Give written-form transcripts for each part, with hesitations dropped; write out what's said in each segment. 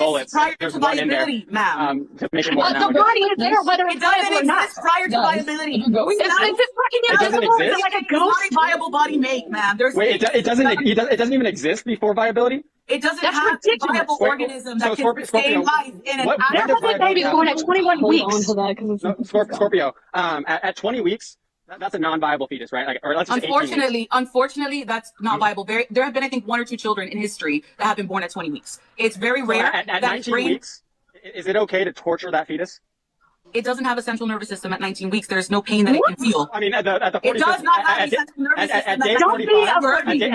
bullets. exist prior There's to one in there, viability, ma'am. to make it more The body is there whether It it's viable doesn't or not. exist prior to viability. It's fucking It doesn't invisible. exist? It's like a It's not ghost. a viable body make, ma'am. There's Wait, it doesn't even exist before viability? It doesn't That's have a ridiculous. viable Wait, organism so that can Scorpio, sustain life in an what- There when does was a baby viability born at happen? 21 Hold on weeks. to that because it's Scorpio, at 20 weeks, that's a non-viable fetus, right? Like, or let's just say 18 weeks. Unfortunately, that's not viable. There have been, I think, 1 or 2 children in history that have been born at 20 weeks. It's very So rare. at that 19 brain, weeks, is it okay to torture that fetus? It doesn't have a central nervous system at 19 weeks. There's no pain that it can feel. I mean, at the It 45th, does not have a central nervous system. at day at 45, I'm day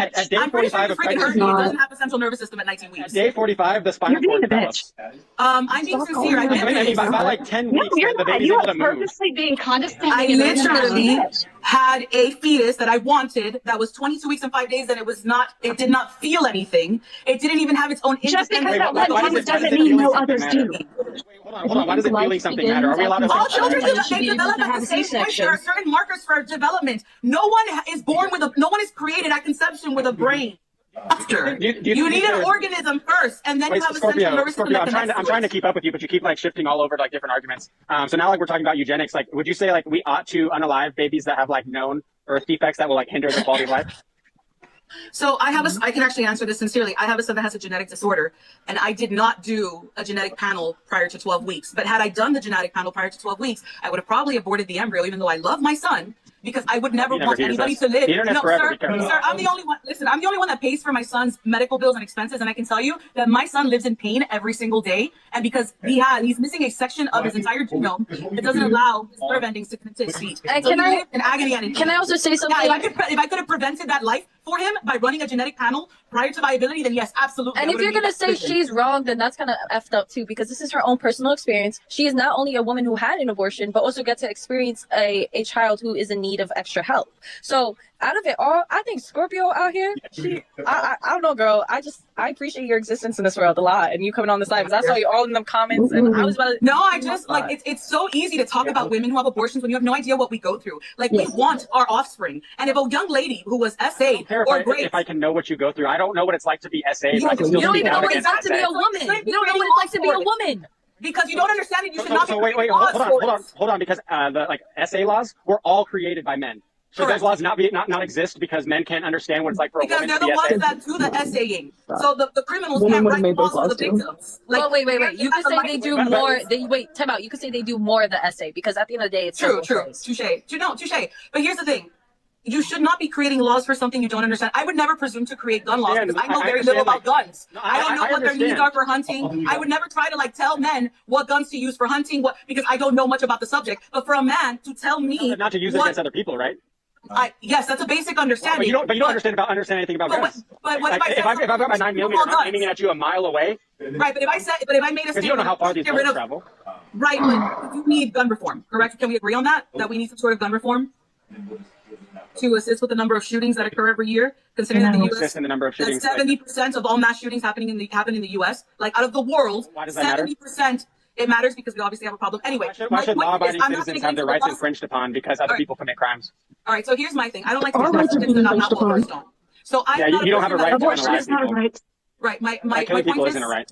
pretty sure 45 you of freaking heard pregnancy, me. It doesn't have a central nervous system at 19 at weeks. day 45, the spinal You're being cord a develops. I'm being sincere. I I mean, by like 10 No, weeks, you're the not. baby's You able are to move. purposely being condescending. I and literally bitch. had a fetus that I wanted that was 22 weeks and 5 days, and it did not feel anything. It didn't even have its own Just because independent. that one doesn't mean no others do. Hold on. Why does it feeling something matter? Are we allowed to? All children You should be able develop to at have the a same point. C-section. There are certain markers for development. No one is born with no one is created at conception with a brain. After Do you you think need an there's- organism first, and then Wait, you have a central nervous system. Scorpio, that connects I'm to trying to it. keep up with you, but you keep like shifting all over to like different arguments. So now like we're talking about eugenics. Like, would you say like we ought to unalive babies that have like known birth defects that will like hinder the quality of life? So I can actually answer this sincerely. I have a son that has a genetic disorder, and I did not do a genetic panel prior to 12 weeks. But had I done the genetic panel prior to 12 weeks, I would have probably aborted the embryo, even though I love my son, because I would never want anybody to live. The internet's forever, be careful. Sir, I'm the only one. Listen, I'm the only one that pays for my son's medical bills and expenses, and I can tell you that my son lives in pain every single day. And because he's missing a section of his entire genome, it doesn't allow his nerve endings to connect to his feet. And So can he I- lives in agony and in Can I pain. also say something? Yeah, if I could have prevented that life for him by running a genetic panel prior to viability, then yes, absolutely. And I if would've you're made gonna that say decision. she's wrong, then that's kind of effed up too, because this is her own personal experience. She is not only a woman who had an abortion, but also get to experience a child who is in need of extra help. So out of it all, I think Scorpio out here, I don't know, girl. I appreciate your existence in this world a lot, and you coming on this live, because I saw you all in them comments, and I was about to. No, I just like it's so easy to talk about women who have abortions when you have no idea what we go through. Like we want our offspring, and if a young lady who was SA'd or raped, if I can know what you go through, I don't know what it's like to be SA. But I can You still don't speak even know out what it's against like to be SA. a woman. You don't know what it's like to be a woman. because you don't understand it, you should not be So wait, creating hold laws for it. on, because the like SA laws were all created by men. Should Correct. those laws not exist because men can't understand what it's like for a Because woman they're to the be ones SA? that do the essaying. So the criminals Women can't would've write made those laws for the laws too. victims. Well, wait. You could say they do But- more. Wait, time out. You could say they do more of the essay, because at the end of the day, it's True. still both ways. Touche. But here's the thing. You should not be creating laws for something you don't understand. I would never presume to create gun laws because I know very little about guns. I don't know what their needs are for hunting. I would never try to like tell men what guns to use for hunting, because I don't know much about the subject. But for a man to tell me Not to use it against other people, right? yes, that's a basic understanding. But you don't understand anything about guns. But what Like, if I if I've got my 9mm, I'm aiming at you a mile away. Right, but if I made a Because you don't know how far these get rid bullets of travel. right, but you need gun reform, correct? Can we agree on that? That we need some sort of gun reform to assist with the number of shootings that occur every year, considering that the U.S. Assist in the number of shootings. that 70% of all mass shootings happen in the U.S. Like out of the world, Why does that matter? 70%. It matters because we obviously have a problem. Anyway, Why should my point law-abiding is, I'm not citizens gonna have their get into rights the laws. infringed upon because other people commit crimes? All right, so here's my thing. I don't like to Our rights are discuss being that I'm not infringed well upon. versed on. So I'm Yeah, not you don't have a person right to that- Abortion penalize is not a people. right. Right, my Killing people point isn't is, a right.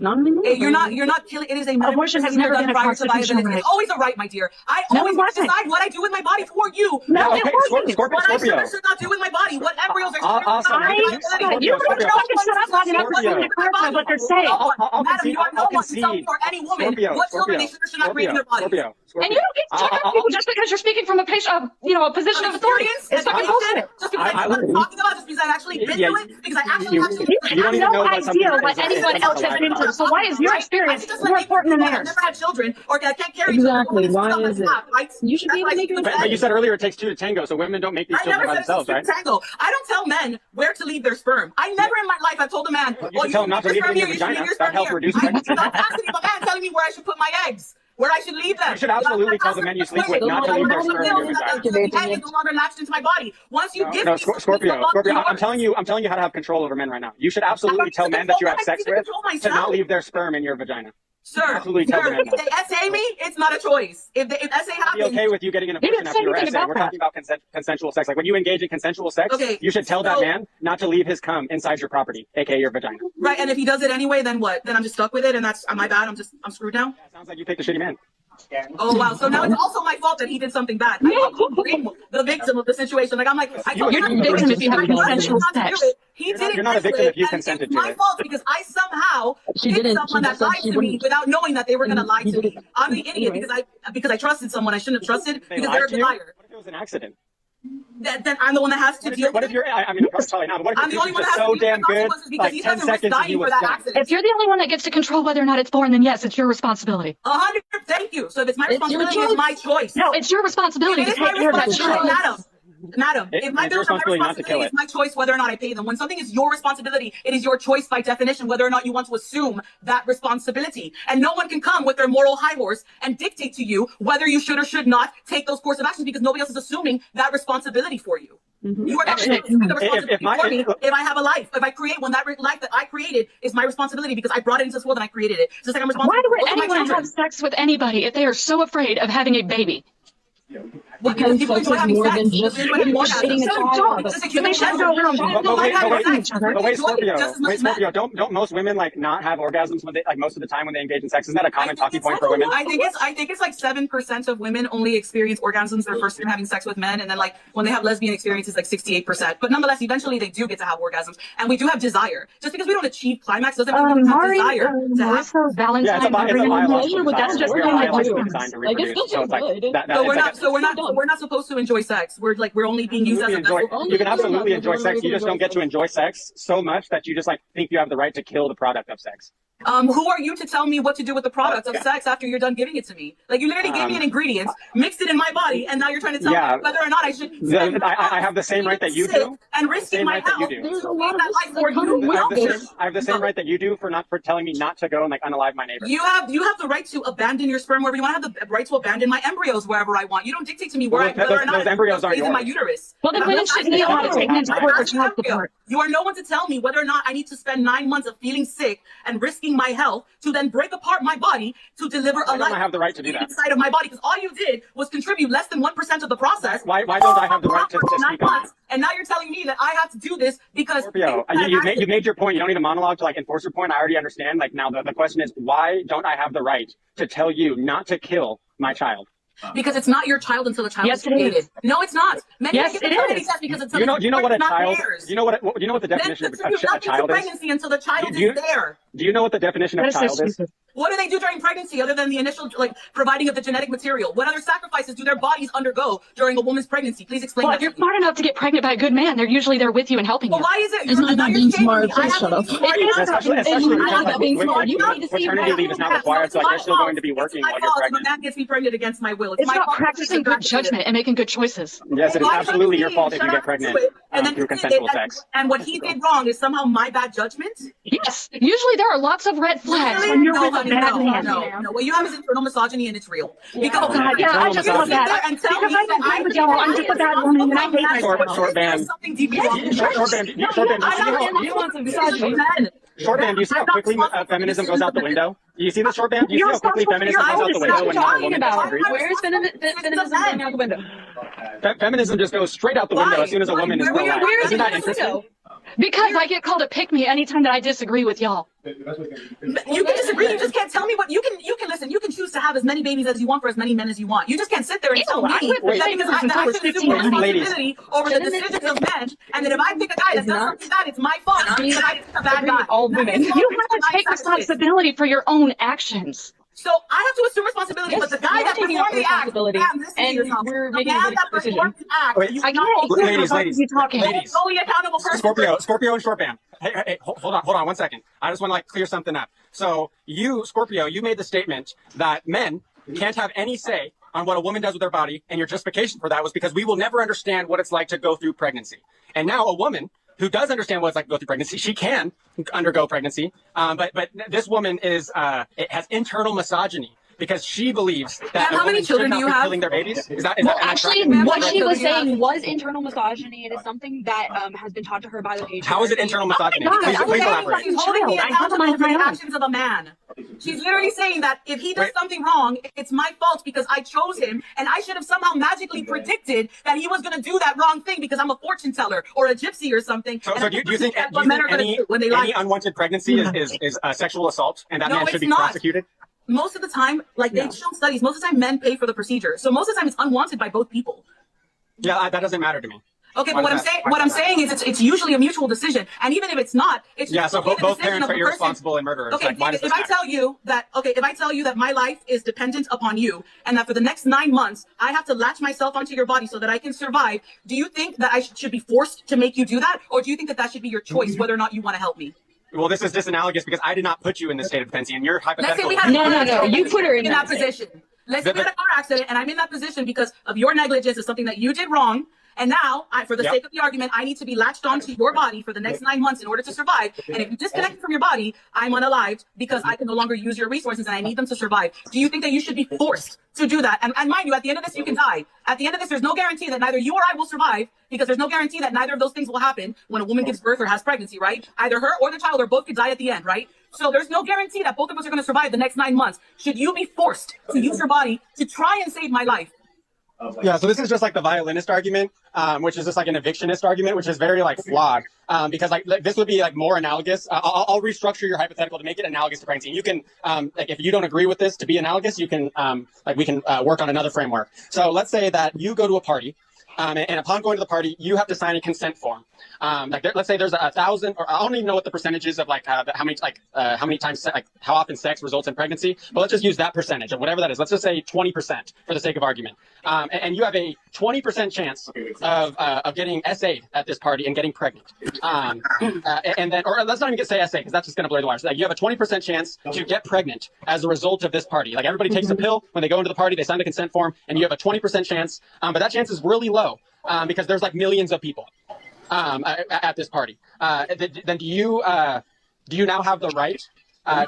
you're not killing. It is a medical Abortion has procedure never done been a prior to constitutional viability. right. It's always a right, my dear. I No, always it wasn't. decide what I do with my body for you. No, Okay, it wasn't. What I should Scorpio. or should not do with my body. What embryos are Awesome. You don't fucking shut up long enough for me to clarify what they're saying. I'll Madam, you are no concede. one to tell me or any woman Scorpio, what children they should or should not create in their bodies. Scorpio. And you don't get to check out people just because you're speaking from a position of authority. It's fucking bullshit. Just because I know what I'm talking about, just because I've actually been through it, because I actually have to. You don't have even no know what something idea is. what anyone else has been through. So why is your experience more important than I've theirs? never had children or I can't carry Exactly. children. Why is it? Right? You should be able to make your But you said earlier it takes two to tango, so women don't make these I children never by said it's themselves, a right? tango. I don't tell men where to leave their sperm. I never in my life have told a man, You can tell them not to leave it in your vagina. That helps reduce pregnancy. I'm not asking if a man telling me where I should put my eggs, where I should leave them. You should absolutely tell the men you sleep with not to leave their sperm in your vagina. The egg is no longer latched into my body. Once you give No, me Scorpio, I'm telling you how to have control over men right now. You should absolutely tell men that you have sex with to not leave their sperm in your vagina. Sir, Absolutely tell the man if they SA me, it's not a choice. If SA I'd be happens, okay with you getting an abortion after your SA. We're talking about consensual sex. Like when you engage in consensual sex, okay, you should tell that man not to leave his cum inside your property, aka your vagina. Right, and if he does it anyway, then what? Then I'm just stuck with it, and that's my bad. I'm screwed now. Yeah, sounds like you picked a shitty man. Oh wow! So now it's also my fault that he did something bad. I'm the victim of the situation. Like I'm like, you're not a victim if you have consensual sex. He didn't. You're not a victim if you consented to it. It's my fault because I somehow picked someone that lied to me without knowing that they were going to lie to me. I'm the idiot because I trusted someone I shouldn't have trusted because they're a liar. What if it was an accident? Then I'm the one that has to deal with it. What if you're, I mean, probably not, but what if I'm the only one that has so to deal damn with the good, consequences because like he 10 doesn't risk seconds and he dying was for that done? accident. If you're the only one that gets to control whether or not it's born, then yes, it's your responsibility. 100. Thank you. So if it's my responsibility, it's my choice. No, it's your responsibility to It is take my care of that responsibility, child. Madam, if my It's your bills are my responsibility not to kill responsibility, it. it's my choice whether or not I pay them. When something is your responsibility, it is your choice by definition whether or not you want to assume that responsibility. And no one can come with their moral high horse and dictate to you whether you should or should not take those course of actions because nobody else is assuming that responsibility for you. You are not assuming the responsibility for me if I have a life. If I create one, that life that I created is my responsibility because I brought it into this world and I created it. Just like I'm responsible Why for would both of my anyone children. have sex with anybody if they are so afraid of having a baby? Because people enjoy having more sex. than just They enjoy having orgasms. eating a So child. don't. It's a human Just pleasure. go around. People But like having wait, sex. but wait, Enjoy it just as much as men. Scorpio, don't most women like not have orgasms when they, like most of the time when they engage in sex? Isn't that a common talking point for women? I think it's like 7% of women only experience orgasms their first time having sex with men, and then like when they have lesbian experiences, like 68%. But nonetheless, eventually they do get to have orgasms, and we do have desire. Just because we don't achieve climax doesn't mean we don't have desire to have. Marissa Valentine. Yeah, it's a biological but desire. that's just We are how it biologically works. designed to Like, it's reproduce. still So it's like good. that. So we're not supposed to enjoy sex. We're only being used as a vessel. You can absolutely enjoy sex. You just don't get to enjoy sex so much that you just like think you have the right to kill the product of sex. Who are you to tell me what to do with the product of sex after you're done giving it to me? Like you literally gave me an ingredient, mixed it in my body, and now you're trying to tell me whether or not I should. I have the same right that you do. And risking my health. There's a lot of I have the same right that you do for telling me not to go and like unalive my neighbor. You have the right to abandon your sperm wherever you want. I have the right to abandon my embryos wherever I want. You don't dictate to me whether or not those embryos aren't in my yours. uterus. Well, then women shouldn't be allowed to take them to court for child support. You are no one to tell me whether or not I need to spend 9 months of feeling sick and risking my health to then break apart my body to deliver a life. I have the right to do that inside of my body because all you did was contribute less than 1% of the process. Why don't I have the right to speak on that? And now you're telling me that I have to do this because Scorpio, you made your point. You don't need a monologue to like enforce your point. I already understand. Like now the question is, why don't I have the right to tell you not to kill my child? Because it's not your child until the child is Yes, it is. created. No, it's not. Men Yes, get it paternity is. test because it's Do you know what a child? theirs. You know what the Men definition of contribute a nothing to child is? pregnancy until the child Do you- is there. Do you know what the definition of That is so child is? stupid. What do they do during pregnancy other than the initial like providing of the genetic material? What other sacrifices do their bodies undergo during a woman's pregnancy? Please explain Well, that if you're to me. smart enough to get pregnant by a good man, they're usually there with you and helping But you. why is it? It's not now about you're being shaming smart. me. I Please have shut to up. be smart enough. Especially not because about being smart. You need to see paternity leave is not required, so like you're still going to be working while you're If a pregnant. man gets me pregnant against my will, it's It's my about fault. practicing good judgment and making good choices. Yes, it is Why absolutely shouldn't your he fault if shut you get up pregnant to it, and then through he did consensual it, sex. and what he did wrong is somehow my bad judgment? Yes, usually there are lots of red flags when you're with a honey, bad man. no. What you have is internal misogyny and it's real. Because Oh God, yeah, I just love that. and tell Because me I don't that agree with y'all. I'm just a bad woman and I hate myself. Short band. Something deeply wrong. Short band. Short band, do you see how quickly feminism goes out the window? Do you see the short band? Do you see how quickly feminism goes out the window when not a woman disagrees? Where is feminism going out the window? Feminism just goes straight out the window as soon as a woman is pro-life. Where is Isn't it that out the window? interesting? Because I get called a pick-me anytime that I disagree with y'all. You can disagree. You just can't tell me what you can listen. You can choose to have as many babies as you want for as many men as you want. You just can't sit there and tell me that because I should assume responsibility over the decisions of men, and that if I pick a guy that does something bad, it's my fault. That I pick a bad guy. All women. You have to take responsibility for your own actions. So I have to assume responsibility, but the guy that taking performed the act, responsibility, and we're the making man a that decision. performed the act, you I cannot can't hold hear Ladies, both ladies, of you talking. ladies. solely accountable person. Scorpio and short band. Hey, hold on 1 second. I just want to like clear something up. So you, Scorpio, you made the statement that men can't have any say on what a woman does with her body, and your justification for that was because we will never understand what it's like to go through pregnancy. And now a woman who does understand what it's like to go through pregnancy, she can undergo pregnancy, but this woman it has internal misogyny because she believes that Ma'am, how many women children should do not you be have? killing their babies. Is that Well, am I actually, tracking? what she was Yeah. saying was internal misogyny. It is something that has been taught to her by the patriarchy. How is it internal misogyny? God, Please, I'm please saying elaborate. She's holding me Child, I have a mind accountable of for my the own. actions of a man. She's literally saying that if he does Wait. something wrong, it's my fault because I chose him, and I should have somehow magically predicted that he was going to do that wrong thing because I'm a fortune teller or a gypsy or something. So And do you think, that's what men are gonna do when they lie. any unwanted pregnancy is a sexual assault and that No, man should it's be not. prosecuted? Most of the time, like they've shown studies, most of the time men pay for the procedure. So most of the time it's unwanted by both people. Yeah, that doesn't matter to me. Okay, Why but does that- what I'm saying is it's usually a mutual decision, and even if it's not, it's Yeah, just so the both decision parents of are the person. irresponsible and murderers. Okay, Like, why does if this I matter? tell you that my life is dependent upon you, and that for the next 9 months I have to latch myself onto your body so that I can survive, do you think that I should be forced to make you do that, or do you think that that should be your choice whether or not you want to help me? Well, this is disanalogous because I did not put you in this state of dependency, and you're Let's hypothetical. say we had a No, car no, no, accident, you put her in that that position. Let's say we had a car accident, and I'm in that position because of your negligence of something that you did wrong. And now, for the Yep. sake of the argument, I need to be latched onto your body for the next 9 months in order to survive. And if you disconnect me from your body, I'm unalived because I can no longer use your resources and I need them to survive. Do you think that you should be forced to do that? And mind you, at the end of this, you can die. At the end of this, there's no guarantee that neither you or I will survive because there's no guarantee that neither of those things will happen when a woman gives birth or has pregnancy, right? Either her or the child or both could die at the end, right? So there's no guarantee that both of us are going to survive the next 9 months. Should you be forced to use your body to try and save my life? Yeah, so this is just like the violinist argument, which is just like an evictionist argument, which is very like flawed, because like this would be like more analogous. I'll restructure your hypothetical to make it analogous to pregnancy. And you can, like, if you don't agree with this to be analogous, you can, like, we can work on another framework. So let's say that you go to a party. And upon going to the party, you have to sign a consent form. Let's say there's 1,000, or I don't even know what the percentage is of like how many times, like how often sex results in pregnancy. But let's just use that percentage of whatever that is. Let's just say 20% for the sake of argument. And you have a 20% chance of getting SA'd at this party and getting pregnant. And then, or let's not even say SA because that's just going to blur the wires. So, like, you have a 20% chance to get pregnant as a result of this party. Like everybody takes a pill when they go into the party, they sign the consent form, and you have a 20% chance. But that chance is really low. Because there's like millions of people at this party. Then do you now have the right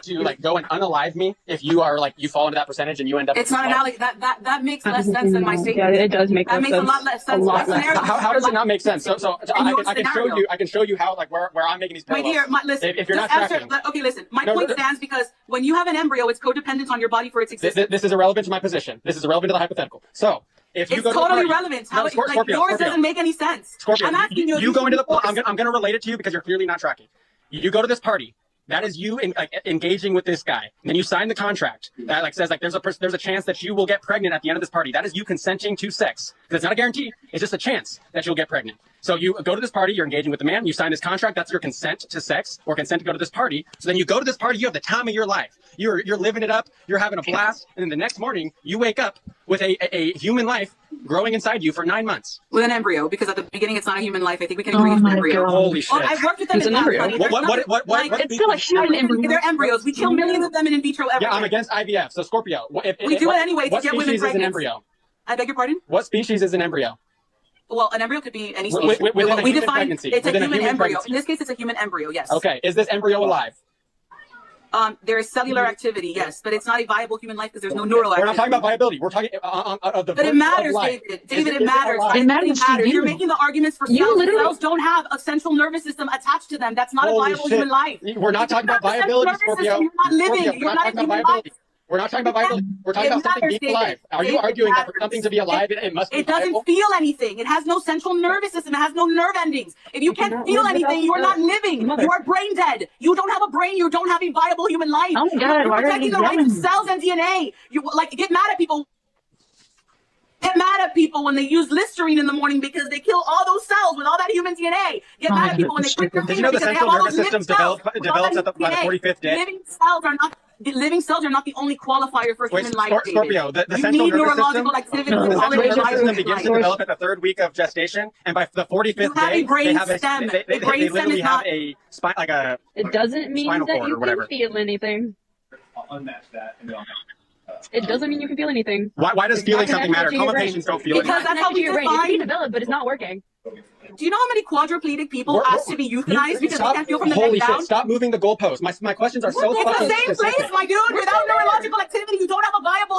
to like go and unalive me if you are like you fall into that percentage and you end up? It's not analogous. That makes less sense than my statement. Yeah, it does make That less makes sense. a lot less sense. A lot That less. scenario- How does it not make sense? So your I can show scenario. you. I can show you how like where I'm making these My parallels. dear, listen. If you're not just answer. tracking. Okay, listen. My No, point no. stands because when you have an embryo, it's codependent on your body for its existence. This is irrelevant to my position. This is irrelevant to the hypothetical. So if you It's go to totally the party, relevant. No, How like Scorpio, yours Scorpio. doesn't make any sense. Scorpio, I'm asking you. if you go into the. forced. I'm going to relate it to you because you're clearly not tracking. You go to this party. That is you engaging with this guy. And then you sign the contract that like says like there's a chance that you will get pregnant at the end of this party. That is you consenting to sex. Because it's not a guarantee. It's just a chance that you'll get pregnant. So you go to this party, you're engaging with the man, you sign this contract, that's your consent to sex or consent to go to this party. So then you go to this party, you have the time of your life. You're living it up, you're having a blast, and then the next morning you wake up with a human life growing inside you for 9 months. With an embryo, because at the beginning it's not a human life. I think we can agree it's an embryo. Holy shit. Oh, I've worked with them It's in an labs, embryo. honey. There's nothing- like, It's still a human embryo. They're embryos. We kill millions of them in vitro every Yeah, I'm day. against IVF. So Scorpio, We do it anyway to what get women species is an pregnant. embryo? I beg your pardon? What species is an embryo? Well, an embryo could be any Within species. a we human define pregnancy. it's a Within a human human embryo. pregnancy. In this case, it's a human embryo. Yes. Okay, is this embryo alive? There is cellular activity, yes, but it's not a viable human life because there's no neural We're not activity. talking about viability. We're talking of the But it birth matters, of life. David. Is David, it it matters. alive? It matters to you. You're making the arguments for You cells. literally- Cells don't have a central nervous system attached to them. That's not a Holy viable shit. human life. We're not talking about viability, Scorpio. You're not living. Scorpio, You're we're not talking a about human viability. life. We're not talking about viability. We're talking It about something matters, being alive. David. Are you It arguing that for matters. something to be alive, it must be It doesn't viable? feel anything. It has no central nervous system. It has no nerve endings. If you can't cannot feel live without anything, you are not nerves. living. Mother. You are brain dead. You don't have a brain. You don't have a viable human life. Oh my God, You're why are protecting you the rights of yelling? cells and DNA. You like get mad at people. Get mad at people when they use Listerine in the morning because they kill all those cells with all that human DNA. Get Oh mad my at people when God, they prick their Did finger you know the because they have central all nervous those system living cells develops with all that by the DNA. 45th day? Living cells are not the only qualifier for Wait, human life. Scorpio, David. the You central need nervous neurological system, activity the to central tolerate nervous system life. begins to develop at the 3rd week of gestation, and by the 45th You have day, a brain they have a stem. they A brain stem literally is have not- a spine like a. It doesn't mean Spinal that cord you or whatever. can feel anything. Unmatch that and then It doesn't mean you can feel anything. Why does feeling something matter? connected to your Coma brain. patients don't feel Because anything. that's how we Connected to your brain. It define- can be developed, but it's not working. Do you know how many quadriplegic people We're- ask to be euthanized because they can't feel from the Holy neck shit! down? Stop moving the goalposts. My questions are so It's fucking the same specific. place, my dude. Without neurological activity, you don't have a viable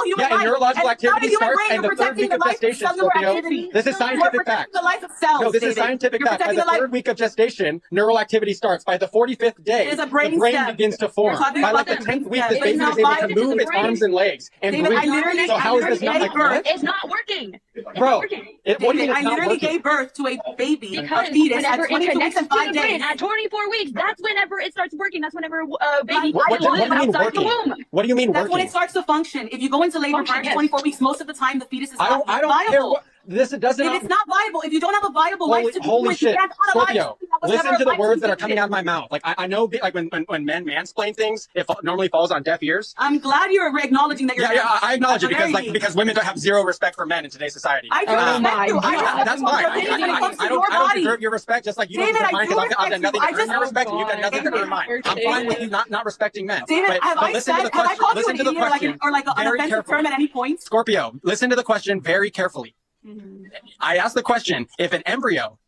neurological activity human starts brain, in the you're third week of protecting the life gestation, cellular Scorpio. activity. This is scientific You're fact. protecting the life of cells, No, this is David. scientific You're fact. By protecting the the life. third week of gestation, neural activity starts. By the 45th day, It is a the brain brain step. begins to We're form. talking By about like the the 10th brain week, step. this It baby is is not able to vital move to the its brain. arms and legs and David, breathe. I literally- So how is I this not literally like gave birth. It's not working. It's Bro, not working. what do you mean David, it's I not literally working? gave birth to a baby, Because a fetus, whenever at it 22 weeks connects and to 5 the brain days. at 24 weeks, that's whenever it starts working. That's whenever baby What do you mean outside the working? womb. What do you mean That's when working? it starts to function. If you go into labor Function, prior to yes. 24 weeks, most of the time the fetus is I not don't viable. care what this doesn't. If it's not viable, if you don't have a viable life to begin Holy with, you shit, can't unalive Scorpio! something that was Listen never to the alive words that are begin coming with. out of my mouth. Like I know, like when men mansplain things, it normally falls on deaf ears. I'm glad you're acknowledging that you're. Yeah, I acknowledge it That's because very- women don't have zero respect for men in today's society. I do Oh respect my you. I God. respect That's your fine. opinion when it comes to I your don't body. deserve your respect, just like you David, don't deserve I mine do because I've respect done nothing you. I to earn just- your respect, and you've done nothing to David, earn mine. you're I'm fine with David. you not respecting men. David, have I listen to said? the Have I question. called you Listen an to the idiot or like question an very offensive carefully. term at any point? Scorpio, listen to the question very carefully. I asked the question: if an embryo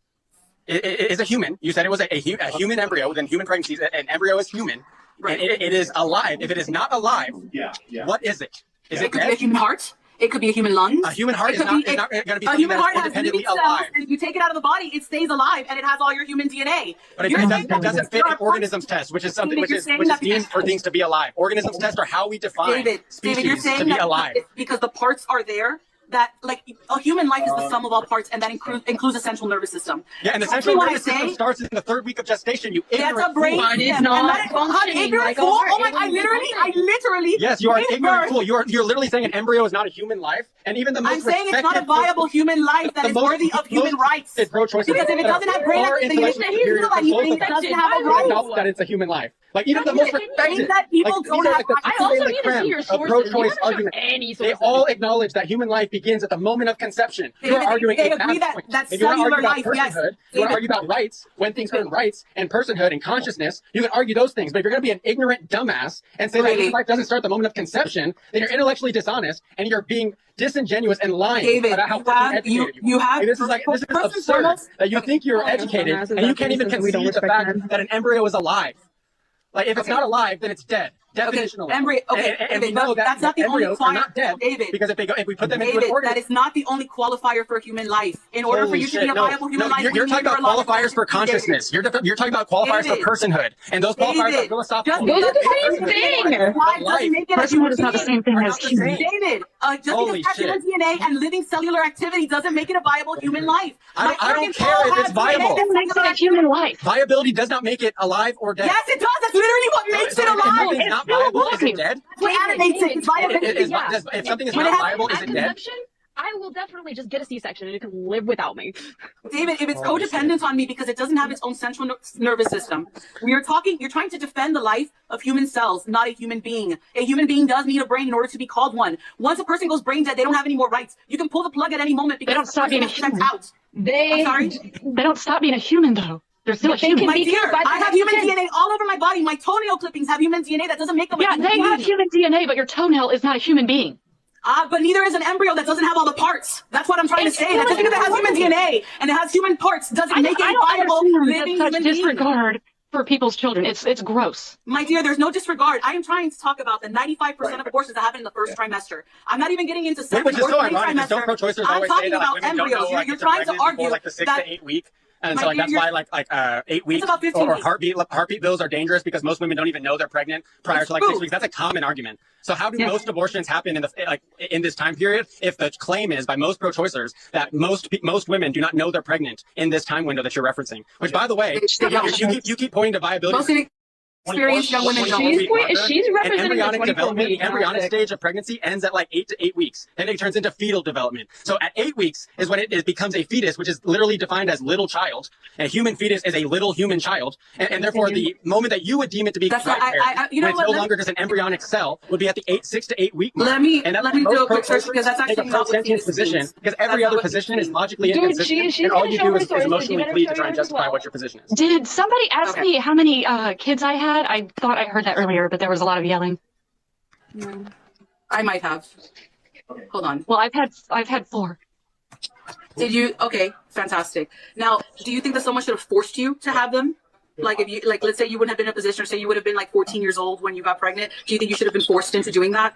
is a human, you said it was a human embryo, then human pregnancy, an embryo is human, Right. and it is alive. If it is not alive, Yeah. what is it? Is It it could be a dead? human heart. It could be a human lung. A human heart It is could not be- going to be A something human that heart is has living independently cells, alive. and if you take it out of the body, it stays alive, and it has all your human DNA. But it You're doesn't, saying it doesn't that fit you're an a organisms test, which is something David, which you're is saying which is that because- deemed for things to be alive. Organisms test are how we define David, species you're saying to be that alive. it's because the parts are there. That like a human life is the sum of all parts, and that includes the central nervous system. Yeah, and the Trust central me when I nervous system say- starts in the third week of gestation. You That's ignorant a brain fool. But it's stem. not And that is functioning ignorant like a fool. heart. Oh my! It wouldn't be I functioning. literally. Yes, you are an gave ignorant birth. fool. You're literally saying an embryo is not a human life, and even the most I'm saying it's not a respected viable human life that the is most- worthy of human most rights. respected pro-choice Because if it doesn't have brain far activity, intellectually it superior doesn't to both of it them. doesn't have a Respected by right. acknowledge that it's a human life. Like even the But most you're saying respected. that people Like, don't these are have like the rights. I also creme need to see your of sources. pro-choice You haven't shown argument. any They sources. all acknowledge that human life begins at the moment of conception. You are David, arguing they a agree bad that- point. that If you want to cellular argue about life, yes. personhood, you want David. to argue about rights, when things earn rights and personhood and consciousness, you can argue those things. But if you're going to be an ignorant dumbass and say that Really? human life doesn't start at the moment of conception, then you're intellectually dishonest and you're being disingenuous and lying David, about how you fucking have- educated you- you have- Like, this is first and absurd foremost- that you think you're educated and you can't even concede the fact that an embryo is alive. Like if it's Okay. not alive, then it's dead. Definitionally. embryo- okay, and we David, know that that's not the only embryos are not dead David. because if we put them into David, an organism. that is not the only qualifier for human life. In order for Holy you to shit, be a no, viable human no, life, you're we talking need about neurological qualifiers for activity, David. consciousness. You're talking about qualifiers David. for personhood, and those qualifiers are David, philosophical. just because Those are the that same personhood thing. is alive doesn't make it a Personhood human is not the being. same thing Are as not the human. same. David, just Holy because it has human DNA and living cellular activity doesn't make it a viable human life. I My don't organs care all if it's have DNA viable. that's That makes it a cellular human life. Viability does not make it alive or dead. Yes, it does. That's literally what makes So it if alive. something's It's not still viable, is it alive. dead? That's what animates it. It's viability. If something is When not it has- viable, is At it dead? conception, I will definitely just get a C-section and it can live without me. David, if it's Holy codependent on me because it doesn't have its own central nervous system, you're trying to defend the life of human cells, not a human being. A human being does need a brain in order to be called one. Once a person goes brain dead, they don't have any more rights. You can pull the plug at any moment because They don't the stop person being a is checked human. out. They I'm sorry? They don't stop being a human though. They're still a But they human. can My be dear, killed by the I have next human gen. DNA all over my body. My toenail clippings have human DNA. That doesn't make them a Yeah, human they have being. human DNA, but your toenail is not a human being. But neither is an embryo that doesn't have all the parts. That's what I'm trying to say. That just because it has human DNA and it has human parts doesn't make it I a don't viable understand living such human being. disregard for people's children. It's gross. My dear, there's no disregard. I am trying to talk about the 95% of abortions that happen in the first trimester. I'm not even getting into second Which is or so third ironic because don't trimester. pro-choicers I'm always say talking that like, about women embryos. don't know like You're if they're trying to pregnant before argue like the 6 that to 8 week. And My so like dear, that's you're- why like 8 weeks about 15 or weeks. heartbeat bills are dangerous because most women don't even know they're pregnant prior It's to like true. 6 weeks. That's a common argument. So how do Yeah. most abortions happen in this time period if the claim is by most pro-choicers that most women do not know they're pregnant in this time window that you're referencing? Which by the way, you keep pointing to viability. most inexperienced young women don't. She's representing the embryonic 24 development, week, the embryonic not stage of pregnancy ends at like 8 to 8 weeks. Then it turns into fetal development. So at 8 weeks is when it becomes a fetus, which is literally defined as little child. A human fetus is a little human child. And therefore the moment that you would deem it to be That's what childbearing, you know when it's what, no let- longer just an embryonic cell, would be at the 6 to 8 week mark. Let me and that's do most a quick search pro-choicers because that's take actually a not what pro-sentient fetus position means. because That's every not other what fetus position is means. logically Dude, inconsistent she's and all gonna you show do her is sources. emotionally You better plead show to try and yours as justify well. what your position is. Did somebody ask Okay. me how many kids I had? I thought I heard that earlier, but there was a lot of yelling. I might have. Hold on. Well, I've had 4. Did you? Okay, fantastic. Now, do you think that someone should have forced you to have them? Like if you, like, let's say you wouldn't have been in a position, or say you would have been like 14 years old when you got pregnant. Do you think you should have been forced into doing that?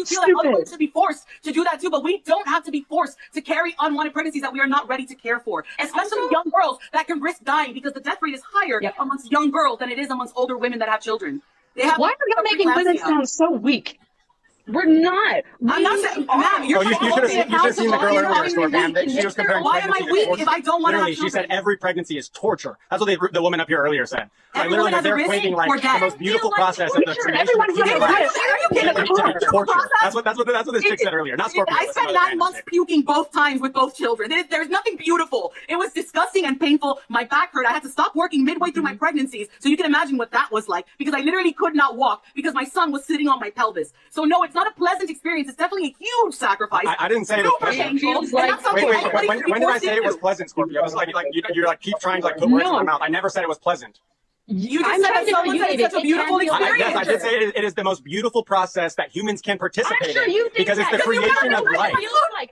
you feel that other women should be forced to do that too, but we don't have to be forced to carry unwanted pregnancies that we are not ready to care for, especially young girls that can risk dying because the death rate is higher amongst young girls than it is amongst older women that have children. They have Why are you making women sound so weak? We're not. I'm not saying, ma'am, you're you should have seen the girl earlier, Storm, ma'am. She was comparing why am I pregnancy to weak torture. if I don't want to have Literally, she said children? every pregnancy is torture. That's what the woman up here earlier said. Like, Every woman literally, has a they're risk equating for like the death. most beautiful Feel like process of the torture. creation Everyone of human feels life. like Torture. That's what this chick said earlier. Not Scorpio. I spent 9 months puking both times with both children. There's nothing beautiful. It was disgusting and painful. My back hurt. I had to stop working midway through my pregnancies. So you can imagine what that was like, because I literally could not walk because my son was sitting on my pelvis. So no, it's not a pleasant experience. It's definitely a huge sacrifice. I didn't say it was Super pleasant. painful. Feels like- And that's something anybody When should be did I forced say it was into. pleasant, Scorpio? It's like you're like keep trying to like put words in my mouth. I never said it was pleasant. You just I'm said trying that to tell someone you, said it's David, such a it beautiful can feel experience. Yes, I did say it is the most beautiful process that humans can participate I'm sure in you think because it's the that. creation of life.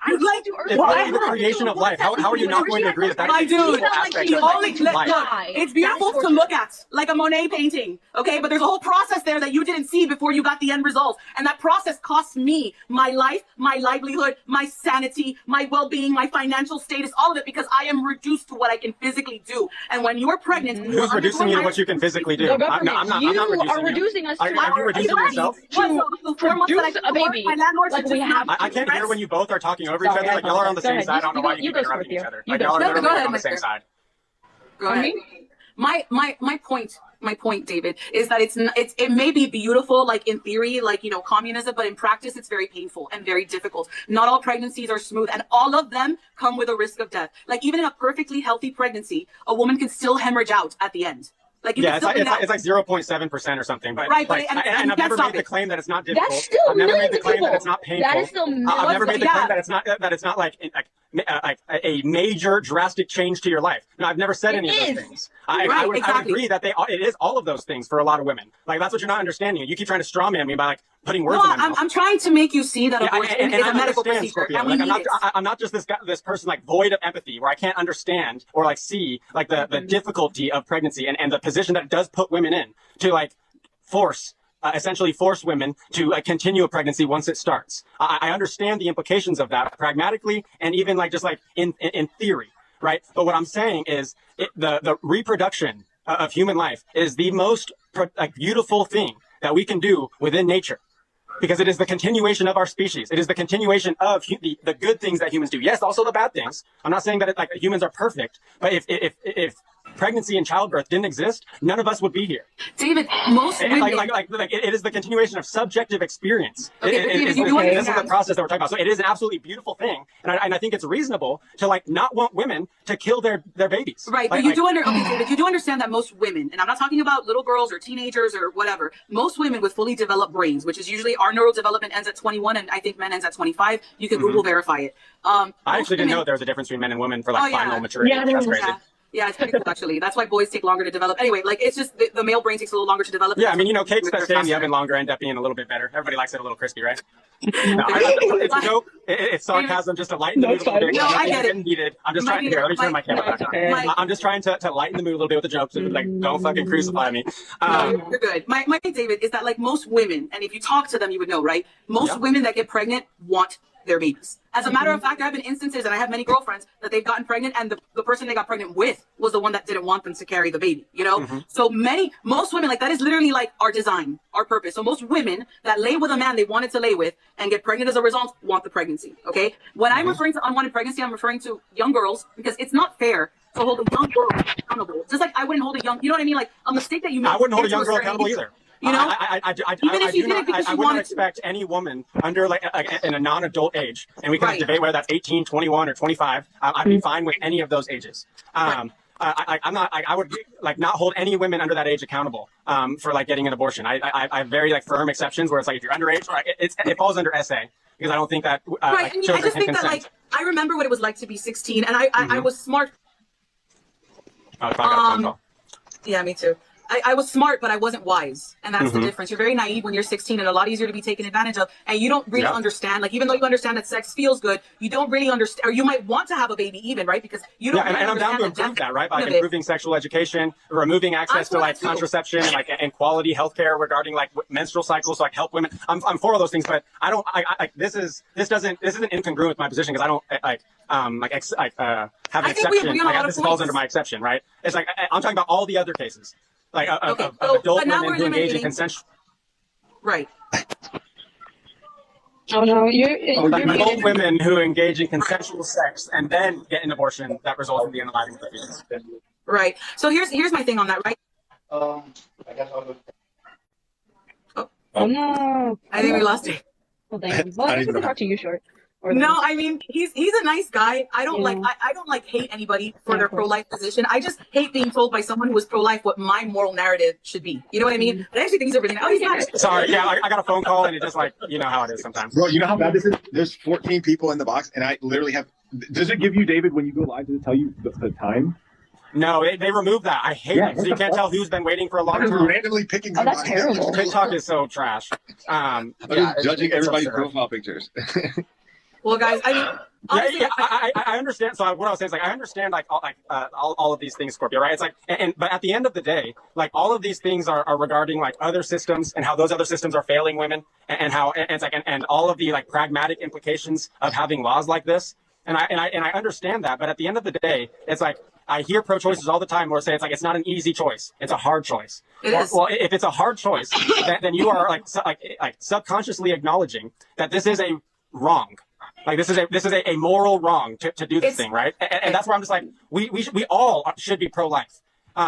You'd like to- It's literally the creation of life. How are you not going to agree that that's My a dude, beautiful aspect of only look, life? it's beautiful to look at, like a Monet painting, okay? But there's a whole process there that you didn't see before you got the end result. And that process costs me my life, my livelihood, my sanity, my well-being, my financial status, all of it, because I am reduced to what I can physically do. And when you're pregnant, and you're Who's reducing you to undergoing what you can physically do? The I'm government, not you reducing are reducing us Are to you reducing yourself? the 4 months that I produce a work, baby my landlord like should we just have. not I can't hear rest. when you both are talking over each Sorry, other. Like y'all are on the Go same ahead. side. I don't know why you You keep go, interrupting each Scorpio. other. You Like go. y'all are No, literally go ahead, on the same mister. side. Go ahead. My point, David, is that it may be beautiful, like in theory, like, you know, communism, but in practice, it's very painful and very difficult. Not all pregnancies are smooth, and all of them come with a risk of death. Like even in a perfectly healthy pregnancy, a woman can still hemorrhage out at the end. Like you Yeah, can still it's like 0.7% or something. But Right, but like, and and you I've can't never stop made the it. claim that it's not difficult. That's still I've never made millions the of claim that people. it's not painful. That is still I've millions never made of the claim people. that it's not like a major drastic change to your life. No, I've never said any of those things. I would agree that it is all of those things for a lot of women. Like that's what you're not understanding. You keep trying to straw man me by like putting words No, in my mouth. I'm trying to make you see that Yeah, abortion is I a medical understand, procedure, Scorpio. and we Like, need it. I'm not just this person like void of empathy, where I can't understand or like see like the difficulty of pregnancy and the position that it does put women in to like essentially force women to continue a pregnancy once it starts. I understand the implications of that pragmatically and even like just like in theory, right? But what I'm saying is the reproduction of human life is the most beautiful thing that we can do within nature. Because it is the continuation of our species. It is the continuation of the good things that humans do. Yes, also the bad things. I'm not saying that like humans are perfect, but if pregnancy and childbirth didn't exist, none of us would be here. David, most women, It is the continuation of subjective experience. Okay, but David, you do This is the understand. process that we're talking about. So it is an absolutely beautiful thing, and I think it's reasonable to like not want women to kill their babies. Right, but you do David, you do understand that most women, and I'm not talking about little girls or teenagers or whatever, most women with fully developed brains, which is usually our neurodevelopment ends at 21, and I think men ends at 25. You can Google verify it. I actually didn't know there was a difference between men and women for like Oh, yeah. final maturity. Yeah, there That's is. crazy. Yeah, it's pretty cool actually. That's why boys take longer to develop. Anyway, like it's just the male brain takes a little longer to develop. Yeah, I mean, you know, cakes that They're stay in the faster. oven longer end up being a little bit better. Everybody likes it a little crispy, right? No, it's a joke. It's sarcasm just to lighten the mood a little bit. No, I get it. Getting heated. I'm just My trying to dear, let me turn my camera my- back okay. on. I'm just trying to lighten the mood a little bit with the jokes. Like, don't fucking crucify me. No, you're good. My thing, David, is that like most women, and if you talk to them, you would know, right? Most Yeah. women that get pregnant want their babies. As a matter of fact, there have been instances, and I have many girlfriends that they've gotten pregnant, and the person they got pregnant with was the one that didn't want them to carry the baby. You know, so most women, like that is literally like our design, our purpose. So most women that lay with a man they wanted to lay with and get pregnant as a result want the pregnancy. Okay, when I'm referring to unwanted pregnancy, I'm referring to young girls because it's not fair to hold a young girl accountable. Just like I wouldn't hold a young, you know what I mean? Like a mistake that you make. I wouldn't hold a gets to young girl certain accountable age. either. You know, even if you did it because I you would not wanted to. expect any woman under like in a non-adult age, and we can Right. debate whether that's 18, 21, or 25. I'd be fine with any of those ages. I'm not. I would like not hold any women under that age accountable for like getting an abortion. I have very like firm exceptions where it's like if you're underage, or it falls under SA because I don't think that Right, like, and I children just can think that consent. like I remember what it was like to be 16, and I was smart. Oh, if I got a phone call. Yeah, me too. I was smart, but I wasn't wise. And that's the difference. You're very naive when you're 16 and a lot easier to be taken advantage of. And you don't really understand, like, even though you understand that sex feels good, you don't really understand, or you might want to have a baby even, right? Because you don't Yeah, really and I'm down to understand the improve depth that, right? By of like, it. improving sexual education, removing access to for like that too. contraception, and quality healthcare regarding like menstrual cycles, so like help women. I'm for all those things, but I don't. This isn't incongruent with my position because I don't have an I think we exception. agree on a lot of This falls points. under my exception, right? It's like I'm talking about all the other cases, like Okay, of so- adult but now women we're who engage in eliminating- consensual. Right. Oh no, Like both women who engage in consensual sex and then get an abortion that results in the unaliving of the fetus. Right. So here's my thing on that, right? I guess I'll go. Oh no. I think we lost it. Well, damn. Well, I guess we can talk to you short. Or No, I mean he's a nice guy. I don't Yeah. like I don't like hate anybody for Yeah, their of course. pro-life position. I just hate being told by someone who is pro-life what my moral narrative should be. You know what I mean? But I actually think he's a really nice guy. Sorry, yeah, I got a phone call and it just like, you know how it is sometimes. Bro, you know how bad this is? There's 14 people in the box, and I literally have. Does it give you, David, when you go live, does it tell you the time? No, they removed that. I hate it. So you can't tell who's been waiting for a long I'm just time. randomly picking. Oh, that's somebody. terrible. TikTok is so trash. I'm Yeah, just judging it's everybody's absurd. profile pictures. Well, guys, I mean, honestly, I understand. So what I was saying is like I understand like all of these things, Scorpio, right? It's like but at the end of the day, like all of these things are regarding like other systems and how those other systems are failing women and how and it's like and all of the like pragmatic implications of having laws like this. And I understand that, but at the end of the day, it's like I hear pro-choicers all the time where say it's like it's not an easy choice, it's a hard choice. It is. Well, if it's a hard choice, then you are like subconsciously acknowledging that this is a wrong. Like this is a moral wrong to do this thing, right? And that's where I'm just like we all should be pro-life.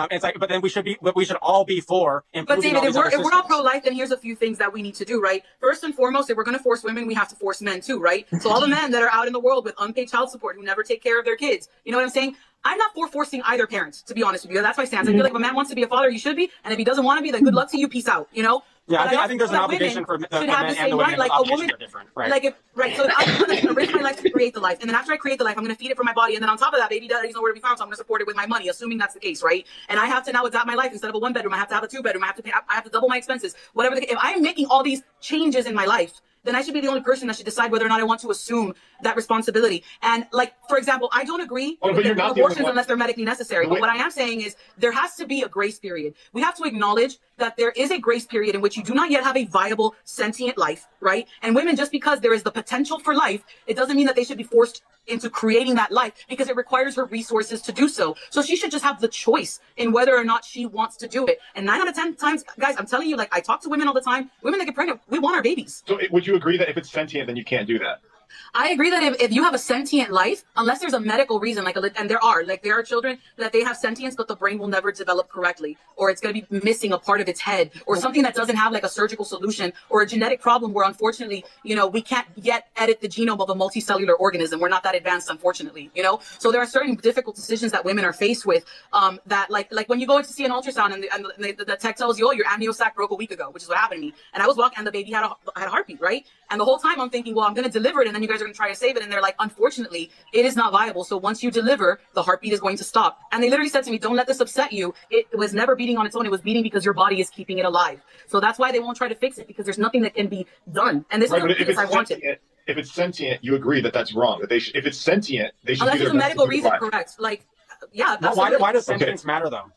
It's like, but then we should all be for But improving David, all if these other we're all systems. pro-life, then here's a few things that we need to do, right? First and foremost, if we're going to force women, we have to force men too, right? So all the men that are out in the world with unpaid child support who never take care of their kids, you know what I'm saying? I'm not for forcing either parent, to be honest with you. That's my stance. I feel like if a man wants to be a father, he should be, and if he doesn't want to be, then good luck to you. Peace out. You know. Yeah, But I think there's an also feel that obligation for women the should men have the and same the women. right, like a Obligations woman. are different, right? Like if right, so I'm gonna risk my life to create the life, and then after I create the life, I'm gonna feed it from my body, and then on top of that, baby daddy's nowhere to be found, so I'm gonna support it with my money, assuming that's the case, right? And I have to now adapt my life instead of a 1-bedroom, I have to have a 2-bedroom, I have to double my expenses, whatever. If I'm making all these changes in my life, then I should be the only person that should decide whether or not I want to assume that responsibility. And like, for example, I don't agree Oh, but with you're not the only abortions one. unless they're medically necessary. But what I am saying is there has to be a grace period. We have to acknowledge that there is a grace period in which you do not yet have a viable sentient life, right? And women, just because there is the potential for life, it doesn't mean that they should be forced into creating that life because it requires her resources to do so. So she should just have the choice in whether or not she wants to do it. And 9 out of 10 times, guys, I'm telling you, like I talk to women all the time. Women that get pregnant, we want our babies. So would you agree that if it's sentient, then you can't do that? I agree that if you have a sentient life, unless there's a medical reason, and there are children that they have sentience, but the brain will never develop correctly, or it's going to be missing a part of its head, or something that doesn't have like a surgical solution, or a genetic problem where unfortunately, we can't yet edit the genome of a multicellular organism. We're not that advanced, unfortunately, So there are certain difficult decisions that women are faced with, that like when you go in to see an ultrasound and the tech tells you, oh, your amnio sac broke a week ago, which is what happened to me. And I was walking and the baby had a heartbeat, right? And the whole time I'm thinking, well, I'm going to deliver it, and then you guys are going to try to save it. And they're like, unfortunately, it is not viable. So once you deliver, the heartbeat is going to stop. And they literally said to me, don't let this upset you. It was never beating on its own. It was beating because your body is keeping it alive. So that's why they won't try to fix it, because there's nothing that can be done. And this Right, is but the piece I wanted. if it's sentient, you agree that that's wrong. That they if it's sentient, they should Unless do there's their a best to medical keep it reason, alive. correct. Like, yeah. Why does sentience matter though?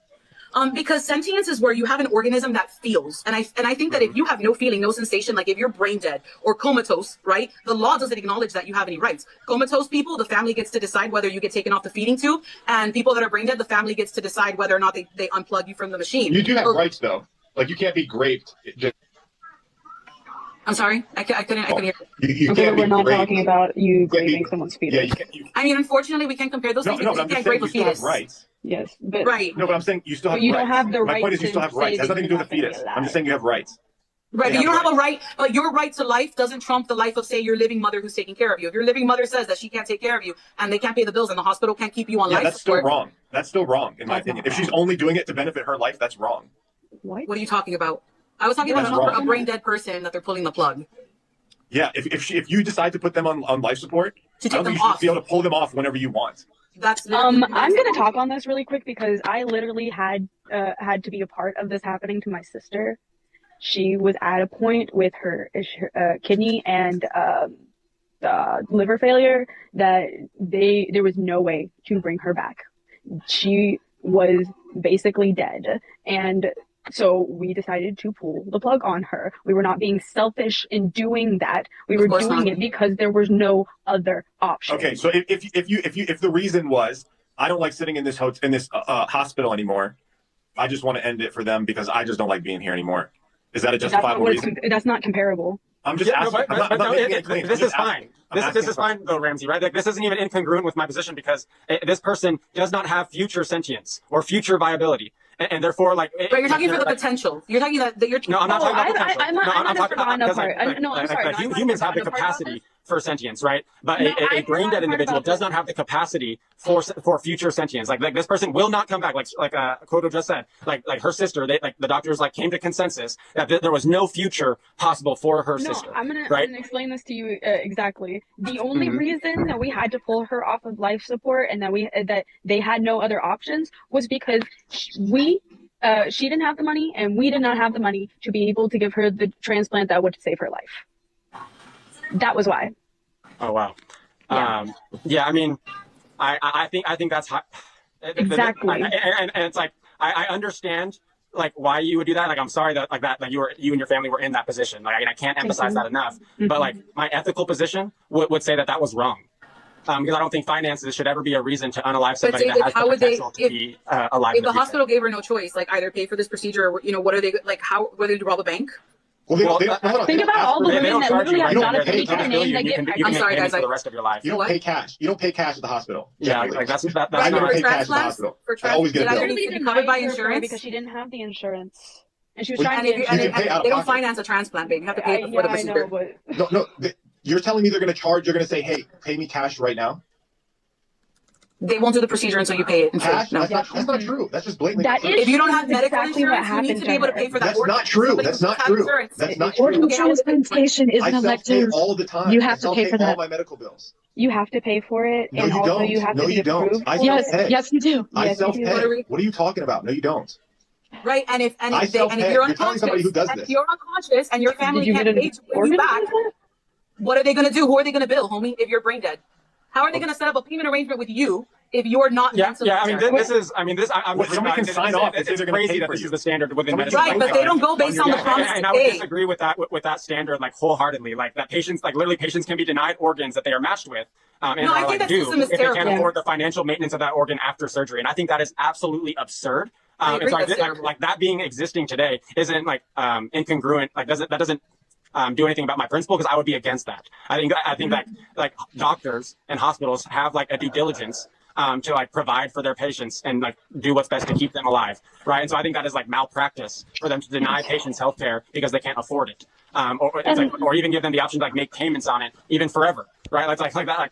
Because sentience is where you have an organism that feels. And I think that if you have no feeling, no sensation, like if you're brain dead or comatose, right? The law doesn't acknowledge that you have any rights. Comatose people, the family gets to decide whether you get taken off the feeding tube. And people that are brain dead, the family gets to decide whether or not they unplug you from the machine. You do have rights though. Like you can't be raped. I'm sorry? I couldn't hear. You Okay, can't we're be not raped. talking about you You can't be- raping someone's fetus. Yeah, you can't. I mean, unfortunately, we can't compare those things No, because but you I'm can't just saying rape a you still have fetus. rights. Yes, but Right. No, but I'm saying you still have But you rights. don't have the My point is you rights still to have rights. It say has nothing to do with the that you're not fetus. gonna be I'm just saying you have rights. Right, They but you have don't have a rights. right, but your right to life doesn't trump the life of, say, your living mother who's taking care of you. If your living mother says that she can't take care of you and they can't pay the bills and the hospital can't keep you on Yeah, life that's still support, wrong. That's still wrong, in my That's not opinion. If she's wrong. only doing it to benefit her life, that's wrong. what? what are you talking about? I was talking That's about wrong. a brain dead person that they're pulling the plug. Yeah, if you decide to put them on life support, To I take don't them think you should off. be able to pull them off whenever you want. That's I'm gonna talk on this really quick because I literally had to be a part of this happening to my sister. She was at a point with her kidney and liver failure that there was no way to bring her back. She was basically dead, and so we decided to pull the plug on her. We were not being selfish in doing that. We were course doing not. it because there was no other option. Okay, so if the reason was I don't like sitting in this hospital anymore, I just want to end it for them because I just don't like being here anymore. Is that a That's not justifiable what it's reason? that's not comparable. I'm just asking. I'm not making a claim. This is fine. This is fine though, Ramzi, right? Like, this isn't even incongruent with my position because this person does not have future sentience or future viability. And therefore, like, but you're talking for the potential. You're talking that you're. No, I'm not talking about potential. I'm talking about I'm sorry. Humans have the capacity for sentience, right? But a brain dead individual does not have the capacity for future sentience. Like this person will not come back. Like Kodo just said. Like her sister. The doctors came to consensus that there was no future possible for her sister. I'm gonna explain this to you exactly. The only Mm-hmm. reason that we had to pull her off of life support and that they had no other options was because she didn't have the money and we did not have the money to be able to give her the transplant that would save her life. That was why. Oh wow. Yeah. I mean, I think that's high. Exactly. And it's like I understand why you would do that. Like, I'm sorry that you and your family were in that position. Like, I can't emphasize that enough. But my ethical position would say that was wrong. Because I don't think finances should ever be a reason to unalive somebody David, that has the potential to be alive. If the hospital gave her no choice, either pay for this procedure, or what are they whether to rob a bank? Well, think about all the women that literally have not a penny to their name that get pregnant. I'm sorry, guys. For the rest of your life. You don't pay cash. You don't pay cash at the hospital. Yeah, that's I never not. pay cash at the hospital. I always get a bill. Did I covered by insurance? Because she didn't have the insurance. And she was Well, trying and to they don't finance a transplant, babe. You have to pay before the procedure. No. You're telling me they're going to charge? You're going to say, "Hey, pay me cash right now." They won't do the procedure until you pay it. Cash? No. That's not true. That's just blatantly. If you don't have medical exactly insurance, you need to be able to pay for that. That's not true. That's not true. That's not true. Organ transplantation is an I self-pay elective. all the time. You have to I pay for all that. my medical bills. You have to pay for it, No, and you also don't. you have No, to be you don't. approved. I Yes, self-pay. yes, you do. I Yes, you do. self-pay. What are you talking about? No, you don't. Right, and if I self-pay. you're You're telling somebody who does and this. if you're unconscious and your family Did you can't get pay an to bring you organ back, transplant? what are they going to do? Who are they going to bill, homie? If you're brain dead, how are they going to set up a payment arrangement with you if you're not mentally I mean, dead? Somebody can sign off and say It's they're going to crazy pay that for this you. is the standard within medicine. Right, but they don't go based on the promise and to I would pay. disagree with that standard wholeheartedly. That patients, literally patients can be denied organs that they are matched with. And No, I are think that due system is if they can't terrible. afford the financial maintenance of that organ after surgery. And I think that is absolutely absurd. I agree, And so that's terrible. that being existing today isn't incongruent. That doesn't do anything about my principle because I would be against that. I think that doctors and hospitals have a due diligence to provide for their patients and do what's best to keep them alive, right? And so I think that is malpractice for them to deny patients health care because they can't afford it, or even give them the option to make payments on it even forever, right? Like that,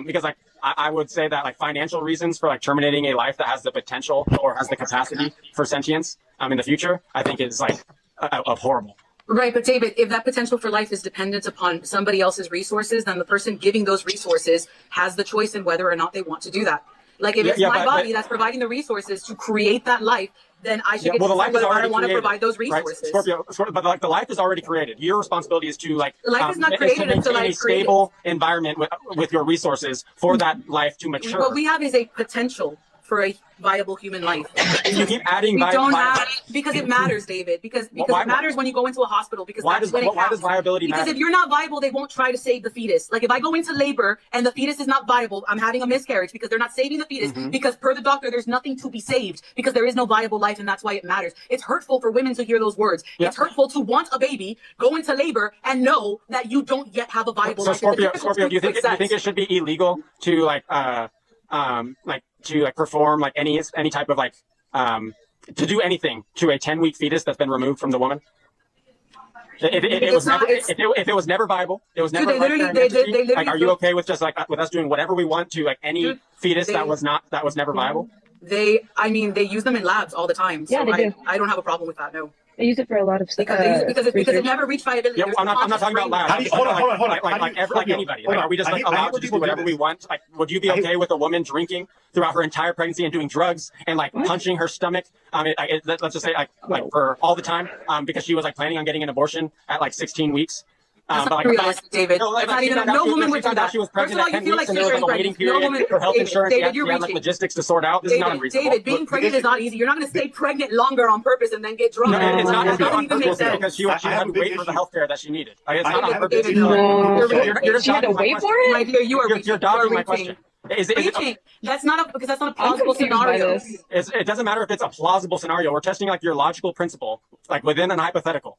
because I would say that financial reasons for terminating a life that has the potential or has the capacity for sentience in the future, I think is horrible. Right, but David, if that potential for life is dependent upon somebody else's resources, then the person giving those resources has the choice in whether or not they want to do that. If it's my body that's providing the resources to create that life, then I should get to decide whether I want to provide those resources. Right? Scorpio, but the life is already created. Your responsibility is to life is not created until maintain a stable environment with your resources for that life to mature. What we have is a potential for a viable human life. You keep adding we don't have because it matters, David. Because it matters when you go into a hospital. Because why does viability matter? Because if you're not viable, they won't try to save the fetus. If I go into labor and the fetus is not viable, I'm having a miscarriage because they're not saving the fetus. Because per the doctor, there's nothing to be saved because there is no viable life, and that's why it matters. It's hurtful for women to hear those words. It's hurtful to want a baby, go into labor, and know that you don't yet have a viable life. Scorpio, do you think it should be illegal to perform any type of to do anything to a 10-week fetus that's been removed from the woman? If it was never viable, it was never. Are you okay with just with us doing whatever we want to any fetus that was never viable? They use them in labs all the time. So Yeah, they do. I don't have a problem with that. No. They use it for a lot of stuff. Because it never reached viability. Yeah, I'm not talking about labs. Hold on. Like anybody. Are we just allowed to just do whatever we want? Would you be okay with a woman drinking throughout her entire pregnancy and doing drugs and punching her stomach? Let's just say for all the time because she was planning on getting an abortion at 16 weeks. That's not realistic, David. No woman would do that. She was First of pregnant all, at you 10 feel weeks like and there was a waiting period for health insurance. David, You had logistics to sort out. This is not unreasonable. David, being pregnant is not easy. You're not going to stay pregnant longer on purpose and then get drunk. No, it's not. That doesn't even make sense. Because she had to wait for the health care that she needed. It's not on David, purpose. David, She had to wait for it? My dear, You're dodging my question. That's not a plausible scenario. It doesn't matter if it's a plausible scenario. We're testing your logical principle, within an hypothetical.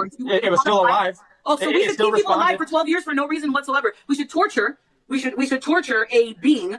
words. It was still alive. Oh, so we should keep people alive for 12 years for no reason whatsoever. We should torture. We should torture a being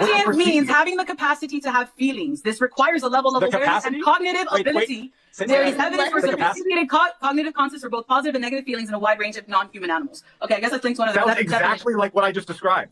Sentient means having the capacity to have feelings. This requires a level of The awareness capacity? and cognitive Wait, ability. Cynthia, There is evidence for the capacity? sophisticated cognitive concepts for both positive and negative feelings in a wide range of non-human animals. Okay, I guess that's linked to one of the Sounds exactly like what I just described.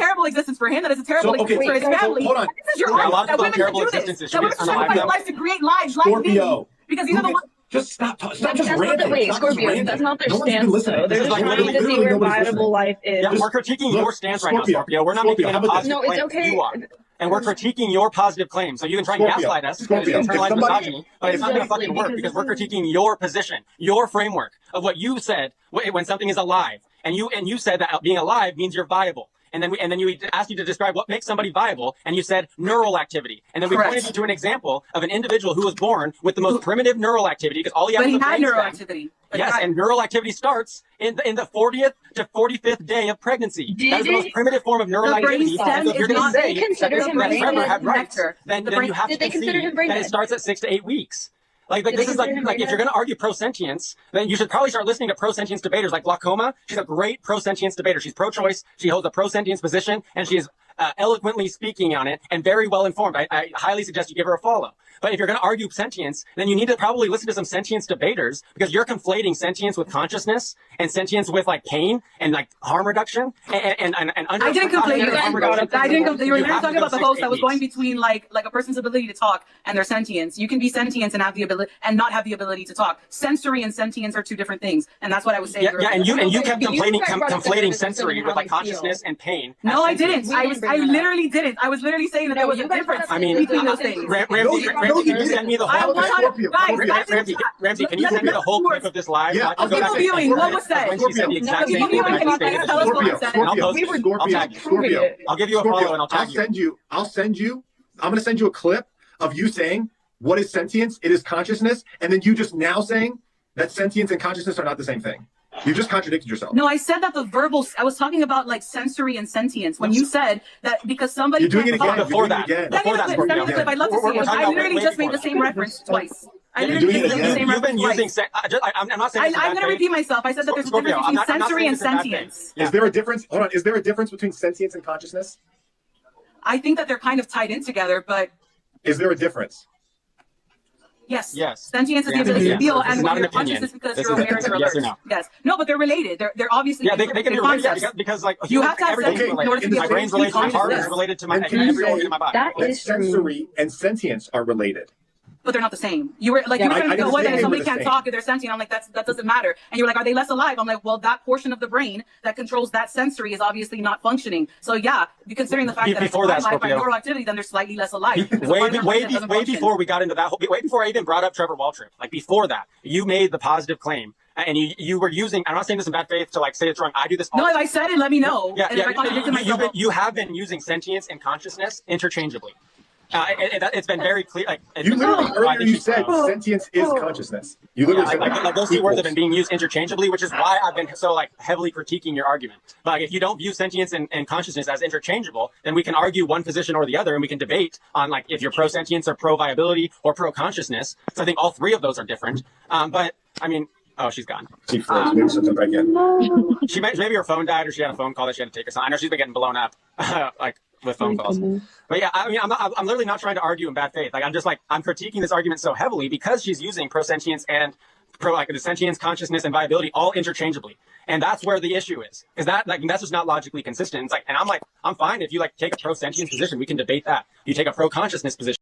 terrible existence for him. That is a terrible existence for his family. Hold on. This is your Yeah, a argument lot of that people have women terrible should do this. existences. That women Should should we sacrifice unalive their lives to create lives like these. Scorpio. because these are the ones. Just stop. Stop That's just not ranting. wait, Stop just Scorpio. ranting. That's not their No one's even stance, listening. though. They're This is just like trying to see literally where nobody's viable listening. life is. Yeah, Just we're critiquing look, your stance right now, Scorpio. Scorpio. We're not making Scorpio, any how about positive No, it's claims. okay. You are. And we're critiquing your positive claims. So you can try and Scorpio. gaslight us, Scorpio. and internalize If somebody- misogyny, but it's not going to fucking work because we're critiquing your position, your framework of what you said when something is alive. And you said that being alive means you're viable. And then we asked you to describe what makes somebody viable, and you said neural activity. And then we Correct. pointed you to an example of an individual who was born with the most primitive neural activity because all he had But was he a had brainstem. neural activity. But Yes, he had- and neural activity starts in the 40th to 45th day of pregnancy. That is the most primitive form of neural The activity. brainstem And so if you're is going not- to say They consider that him that brain Trevor dead. had rights, Connector. then The you brain- have to did they consider concede him brain that it dead? starts at 6 to 8 weeks. Like Did this they is like consider him brain if you're dead? going to argue pro-sentience, then you should probably start listening to pro-sentience debaters like Glaucoma. She's a great pro-sentience debater. She's pro-choice. She holds a pro-sentience position, and she is eloquently speaking on it and very well informed. I highly suggest you give her a follow. But if you're going to argue sentience, then you need to probably listen to some sentience debaters because you're conflating sentience with consciousness and sentience with like pain and like harm reduction and under. I didn't complain. harm reduction. I didn't complain. You were You literally have to talking go about the 6 to host 8 that was going weeks. between like a person's ability to talk and their sentience. You can be sentient and have the ability and not have the ability to talk. Sensory and sentience are two different things, and that's what I was saying. Yeah, yeah, and you kept But you conflating guys brought up the conflating nervous sensory system with like and how they consciousness feel. and pain. No, I as sentience. didn't. I literally didn't. I was literally saying that there was a you guys difference brought up I mean, between those things. Ramzi, can you send me the I whole? want Scorpio. Ramzi, can you send me the whole clip of this live? Yeah, So I can go people back and viewing, what was when said? she said the exact People same thing viewing, that can you you stated. tell us what Scorpio, was said? And I'll Scorpio, post it. I'll tag you. Scorpio. I'll give you a follow and I'll tag you. I'll send you. I'm gonna send you a clip of you saying what is sentience? It is consciousness, and then you just now saying that sentience and consciousness are not the same thing. You just contradicted yourself. No, I said that the verbal. I was talking about like sensory and sentience. When you said that because somebody You're doing it can't again. talk- Before You're that, doing it again. before that, Send me the clip. I'd love to We're see it. talking I about literally way just made before the same that. reference twice. I You're literally doing just it made the again. same You've been reference using. twice. I'm not saying. I'm going to repeat myself. I said that there's a Scorpio, difference between I'm not sensory saying and this is a bad thing. sentience. Is there a difference? Hold on. Is there a difference between sentience and consciousness? I think that they're kind of tied in together, but Is there a difference? yes. Yes. Sentience is The the answer is ability to yes. feel, This is and not when an you're opinion. conscious is because This you're is aware and you're yes or alert. no. Yes. No, but they're related. They're obviously Yeah, they can be they're related concepts. because like You have to have everything's sense in order to related. be My able brain's to related to my heart. consciousness. Is related to my And can you every organ say in my body. That that is true. sensory and sentience are related? But they're not the same. You were like, Yeah, you were I trying to go, didn't what, say if they somebody were the can't same. talk if they're sentient? I'm like, that doesn't matter. And you were like, are they less alive? I'm like, well, that portion of the brain that controls that sensory is obviously not functioning. So yeah, considering the fact that it's Before that, alive by Scorpio. neural activity, then they're slightly less alive. Way before we got into that, way before I even brought up Trevor Waltrip, like before that, you made the positive claim, and you were using. I'm not saying this in bad faith to like say it's wrong. I do this. All No, the if I time. said it, let me know. Yeah, And if I contradicted myself, you have been using sentience and consciousness interchangeably. It's been very clear. Like it's You been literally I think earlier you she's said pro. sentience is consciousness. You Yeah, literally said like those two words have been being used interchangeably, which is why I've been so like heavily critiquing your argument. But like, if you don't view sentience and consciousness as interchangeable, then we can argue one position or the other, and we can debate on like if you're pro sentience or pro viability or pro consciousness. So I think all three of those are different. But I mean, oh, she's gone. She froze. Maybe she'll come back in. She maybe her phone died or she had a phone call that she had to take or something. I know she's been getting blown up, like with phone calls. But yeah, I mean, I'm literally not trying to argue in bad faith. Like I'm critiquing this argument so heavily because she's using pro sentience and pro like the sentience, consciousness, and viability all interchangeably, and that's where the issue is. Because that's just not logically consistent. It's like, and I'm fine if you like take a pro sentience position, we can debate that. You take a pro consciousness position.